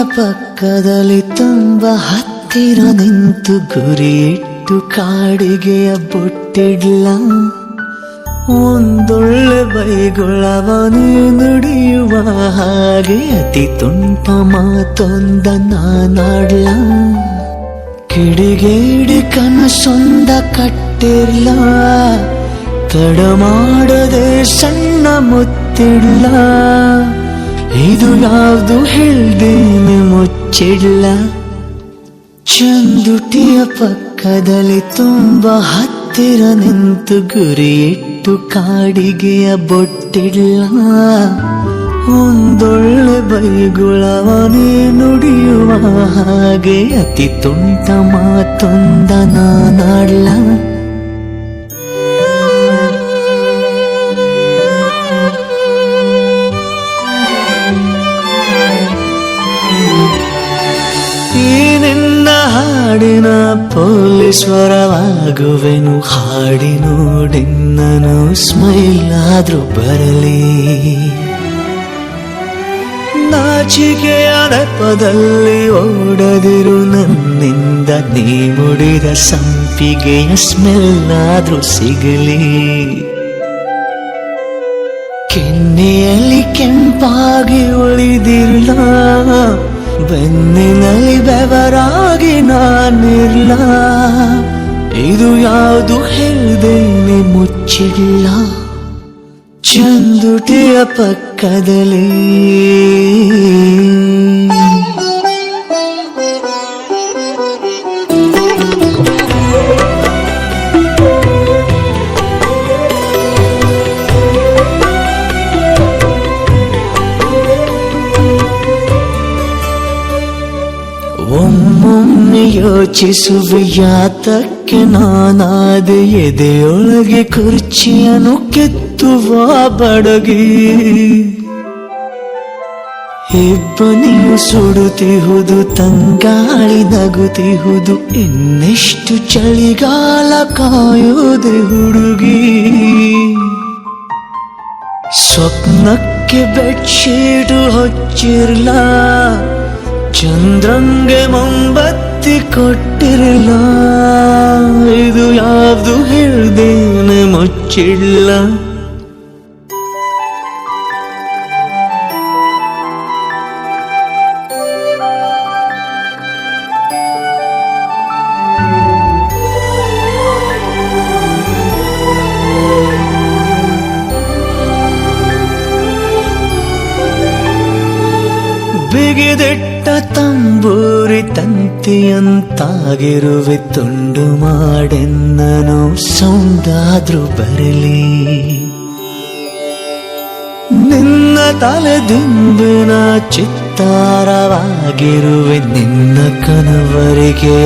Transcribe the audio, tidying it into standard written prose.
ಪಕ್ಕದಲ್ಲಿ ತುಂಬ ಹತ್ತಿರ ನಿಂತು ಗುರಿಯಿಟ್ಟು ಕಾಡಿಗೆಯ ಬೊಟ್ಟಿಡ್ಲ ಒಂದೊಳ್ಳೆ ಬೈಗುಳವನೇ ನುಡಿಯುವ ಹಾಗೆ ಅತಿ ತುಂಟ ಮಾತೊಂದ ನಾನಾಡ್ಲ ಕಿಡಿಗೇಡಿ ಕನಸೊಂದ ಕಟ್ಟಿರ್ಲ ತಡ ಮಾಡದೆ ಸಣ್ಣ ಮುತ್ತಿಡ್ಲ ಇದು ಯಾವುದು ಹೇಳ್ದೇನೆ ಮುಚ್ಚಿಡ್ಲ ಚಂದುಟಿಯ ಪಕ್ಕದಲ್ಲಿ ತುಂಬ ಹತ್ತಿರ ನಿಂತು ಗುರಿಯಿಟ್ಟು ಕಾಡಿಗೆಯ ಬೊಟ್ಟಿಡ್ಲ ಒಂದೊಳ್ಳೆ ಬೈಗುಳವನೇ ನುಡಿಯುವ ಹಾಗೆ ಅತಿ ತುಂಟ ಮಾತೊಂದ ನಾನಾಡ್ಲ ಹಾಡಿನ ಪೊಲೀಶ್ವರವಾಗುವೆನು ಹಾಡಿ ನೋಡಿನ್ನನು ಸ್ಮೈಲ್ ಆದ್ರೂ ಬರಲಿ ನಾಚಿಕೆಯ ನೆಪದಲ್ಲಿ ಓಡದಿರು ನನ್ನಿಂದ ನೀ ಮುಡಿದ ಸಂಪಿಗೆಯ ಸ್ಮೆಲ್ ಆದ್ರೂ ಸಿಗಲಿ ಕೆನ್ನೆಯಲ್ಲಿ ಕೆಂಪಾಗಿ ಉಳಿದಿರಲ ಬೆನ್ನಿನಲ್ಲಿ ಬೆವರಾಗಿ ನಾನಿರ್ಲ ಇದು ಯಾವುದು ಹೇಳ್ದೇನೆ ಮುಚ್ಚಿಲ್ಲ ಚಂದುಟಿಯ ಪಕ್ಕದಲ್ಲಿ ಒಮ್ಮೊಮ್ಮೆ ಯೋಚಿಸುವೆ ಯಾತಕ್ಕೆ ನಾನಾದೆ ಎದೆಯೊಳಗೆ ಕುರ್ಚಿಯನ್ನು ಕೆತ್ತುವ ಬಡಗಿ ಇಬ್ಬನಿಯು ಸುಡುತ್ತಿಹುದು ತಂಗಾಳಿ ನಗುತ್ತಿಹುದು ಇನ್ನೆಷ್ಟು ಚಳಿಗಾಲ ಕಾಯುವುದೇ ಹುಡುಗಿ ಸ್ವಪ್ನಕ್ಕೆ ಬೆಡ್ಶೀಟು ಹೊಚ್ಚಿರ್ಲ ಚಂದ್ರಂಗೆ ಮೊಂಬತ್ತಿ ಕೊಟ್ಟಿರಲ್ಲ ಇದು ಯಾವುದು ಹೇಳ್ದೇನೆ ಮುಚ್ಚಿಲ್ಲ ಬಿಗಿದೆಟ್ಟ ತಂಬೂರಿ ತಂತಿಯಂತಾಗಿರುವೆ ತುಂಡು ಮಾಡೆನ್ನನು ಸೌಂದಾದ್ರೂ ಬರಲಿ ನಿನ್ನ ತಲೆದಿಂಬಿನ ಚಿತ್ತಾರವಾಗಿರುವೆ ನಿನ್ನ ಕನವರಿಗೆ